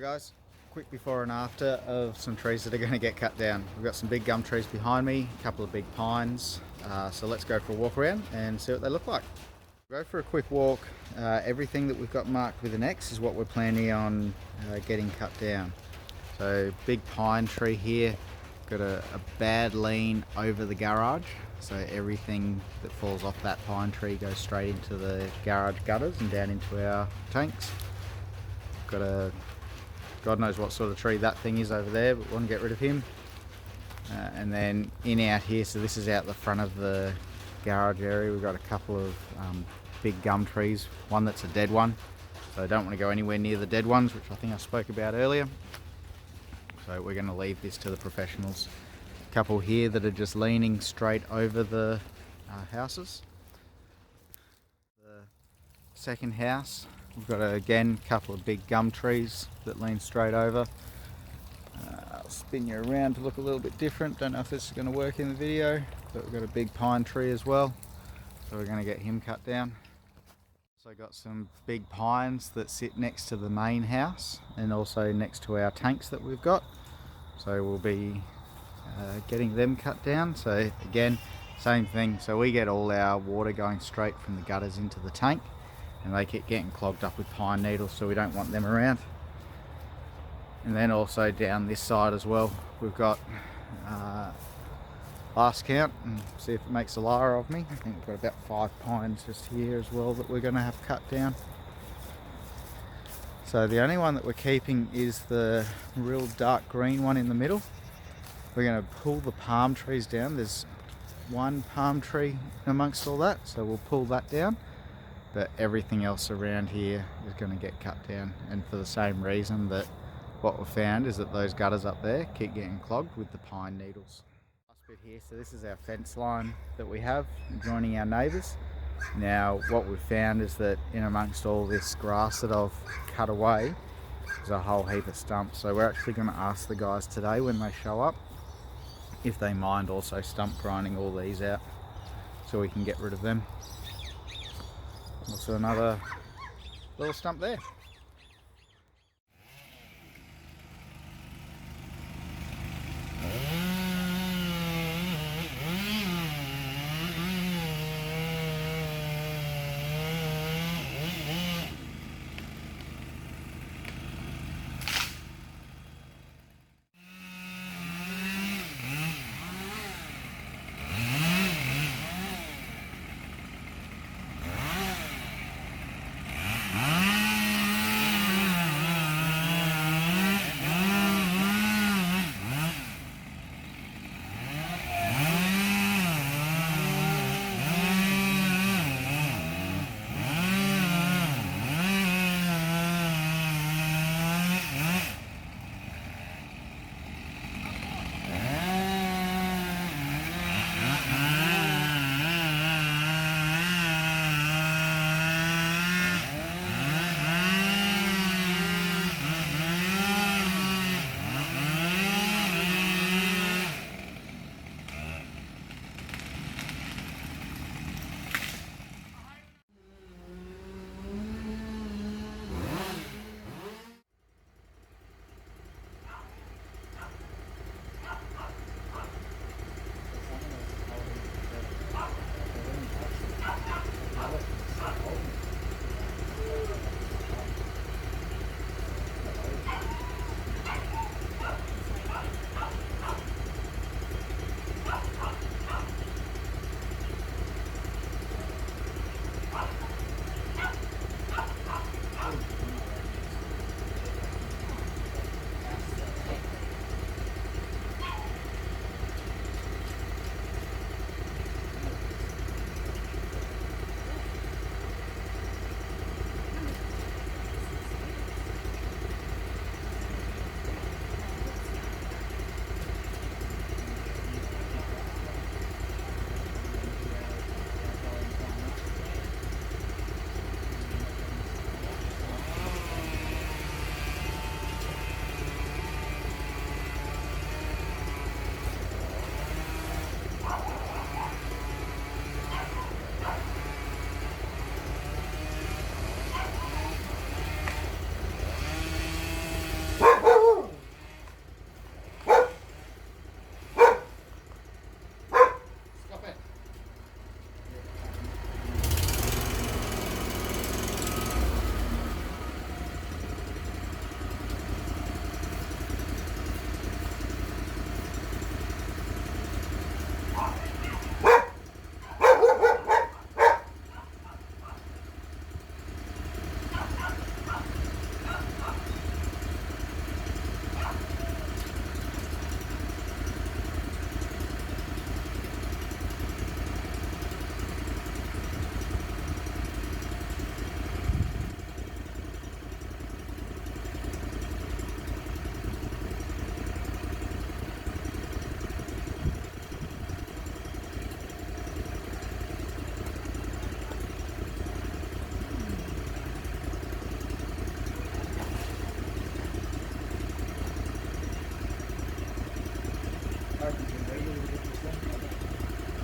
Guys, quick before and after of some trees that are going to get cut down. We've got some big gum trees behind me, a couple of big pines, so let's go for a walk around and see what they look like. Go for a quick walk. Everything that we've got marked with an X is what we're planning on getting cut down. So big pine tree here, got a bad lean over the garage, so everything that falls off that pine tree goes straight into the garage gutters and down into our tanks. Got a God knows what sort of tree that thing is over there, but we want to get rid of him. And then in out here, so this is out the front of the garage area, we've got a couple of big gum trees, one that's a dead one, so I don't want to go anywhere near the dead ones, which I think I spoke about earlier. So we're going to leave this to the professionals. A couple here that are just leaning straight over the houses. The second house, we've got again a couple of big gum trees that lean straight over. I'll spin you around to look a little bit different. Don't know if this is going to work in the video, but we've got a big pine tree as well, so we're going to get him cut down. Also got some big pines that sit next to the main house and also next to our tanks that we've got, so we'll be getting them cut down. So again, same thing, so we get all our water going straight from the gutters into the tank, and they keep getting clogged up with pine needles, so we don't want them around. And then also down this side as well, we've got last count and see if it makes a liar of me, I think we've got about 5 pines just here as well that we're going to have cut down. So the only one that we're keeping is the real dark green one in the middle. We're going to pull the palm trees down. There's one palm tree amongst all that, so we'll pull that down. But everything else around here is going to get cut down, and for the same reason that what we've found is that those gutters up there keep getting clogged with the pine needles. Last bit here, so this is our fence line that we have joining our neighbours. Now what we've found is that in amongst all this grass that I've cut away, there's a whole heap of stumps, so we're actually going to ask the guys today when they show up if they mind also stump grinding all these out so we can get rid of them. Also another little stump there.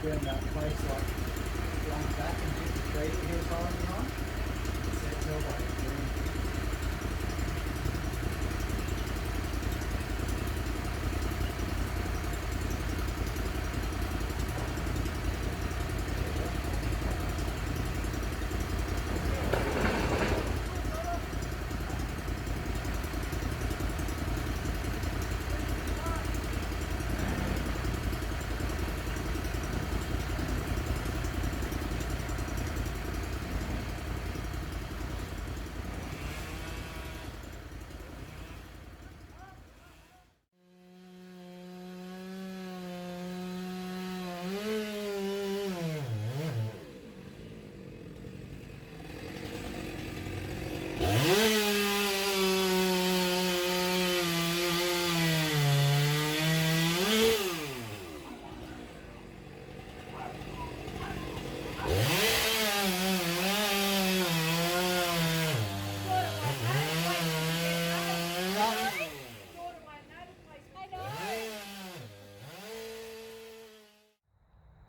doing that place like long back and hit the tree that he was hiding behind. It's all like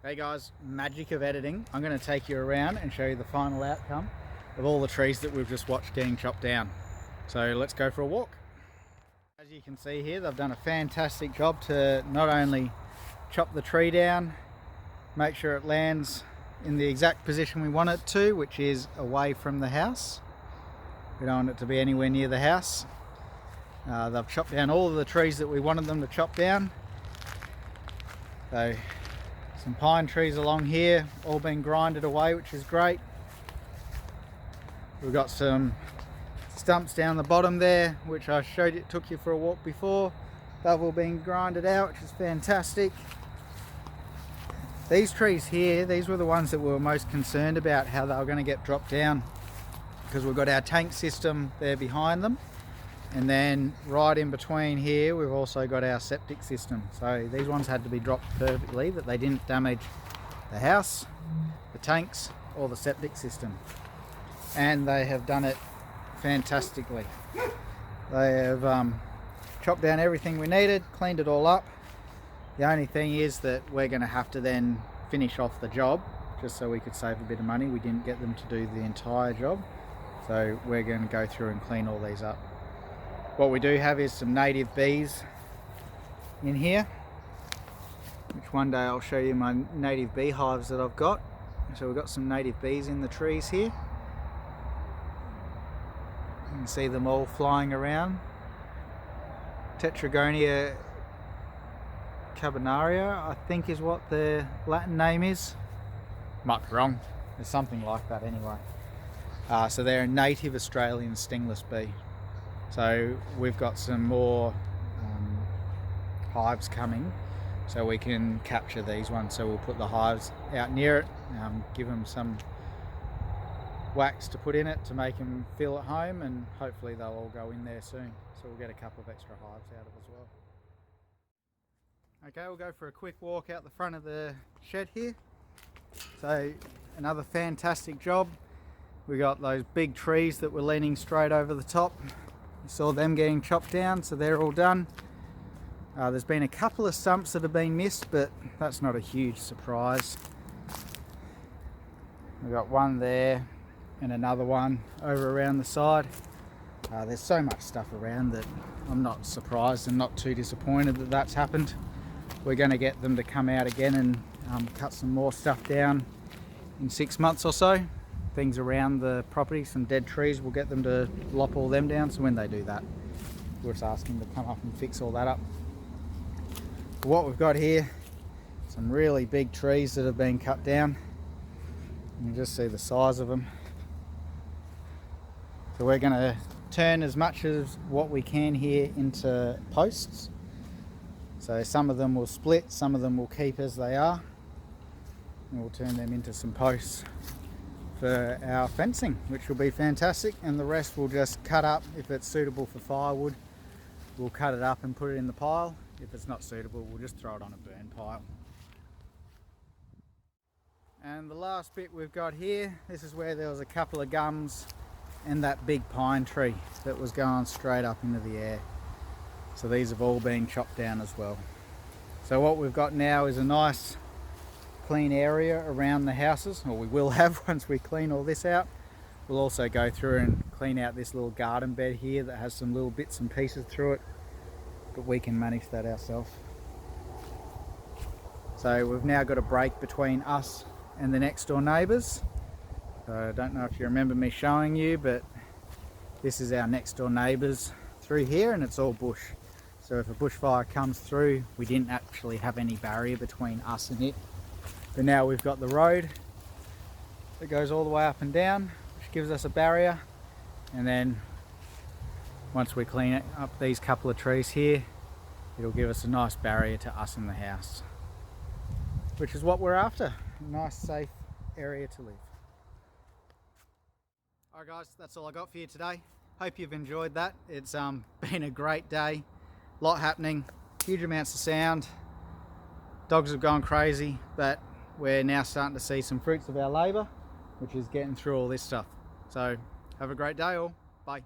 Hey guys, magic of editing. I'm going to take you around and show you the final outcome of all the trees that we've just watched getting chopped down. So let's go for a walk. As you can see here, they've done a fantastic job to not only chop the tree down, make sure it lands in the exact position we want it to, which is away from the house. We don't want it to be anywhere near the house. They've chopped down all of the trees that we wanted them to chop down. So some pine trees along here, all been grinded away, which is great. We've got some stumps down the bottom there, which I showed you, took you for a walk before. They've all been grinded out, which is fantastic. These trees here, these were the ones that we were most concerned about, how they were going to get dropped down, because we've got our tank system there behind them. And then right in between here, we've also got our septic system. So these ones had to be dropped perfectly, that they didn't damage the house, the tanks, or the septic system. And they have done it fantastically. They have chopped down everything we needed, cleaned it all up. The only thing is that we're going to have to then finish off the job, just so we could save a bit of money. We didn't get them to do the entire job. So we're going to go through and clean all these up. What we do have is some native bees in here, which one day I'll show you my native beehives that I've got. So we've got some native bees in the trees here. You can see them all flying around. Tetragonia carbonaria, I think is what the Latin name is. Might be wrong. There's something like that anyway. So they're a native Australian stingless bee. So we've got some more hives coming, so we can capture these ones. So we'll put the hives out near it, give them some wax to put in it to make them feel at home, and hopefully they'll all go in there soon. So we'll get a couple of extra hives out of it as well. Okay, we'll go for a quick walk out the front of the shed here. So another fantastic job. We got those big trees that were leaning straight over the top. You saw them getting chopped down, so they're all done. There's been a couple of stumps that have been missed, but that's not a huge surprise. We've got one there and another one over around the side. There's so much stuff around that I'm not surprised and not too disappointed that that's happened. We're going to get them to come out again and cut some more stuff down in 6 months or so. Things around the property, some dead trees, we'll get them to lop all them down, so when they do that, we'll just ask them to come up and fix all that up. But what we've got here, some really big trees that have been cut down. You can just see the size of them. So we're going to turn as much as what we can here into posts. So some of them will split, some of them will keep as they are, and we'll turn them into some posts for our fencing, which will be fantastic. And the rest we'll just cut up. If it's suitable for firewood, we'll cut it up and put it in the pile. If it's not suitable, we'll just throw it on a burn pile. And the last bit we've got here, this is where there was a couple of gums and that big pine tree that was going straight up into the air. So these have all been chopped down as well. So what we've got now is a nice clean area around the houses, or we will have once we clean all this out. We'll also go through and clean out this little garden bed here that has some little bits and pieces through it, but we can manage that ourselves. So we've now got a break between us and the next door neighbours. I don't know if you remember me showing you, but this is our next door neighbours through here, and it's all bush. So if a bushfire comes through, we didn't actually have any barrier between us and it. But now we've got the road that goes all the way up and down, which gives us a barrier. And then once we clean up these couple of trees here, it'll give us a nice barrier to us and the house, which is what we're after. A nice, safe area to live. Alright guys, that's all I got for you today. Hope you've enjoyed that. It's been a great day. A lot happening, huge amounts of sound. Dogs have gone crazy, but we're now starting to see some fruits of our labour, which is getting through all this stuff. So have a great day all. Bye.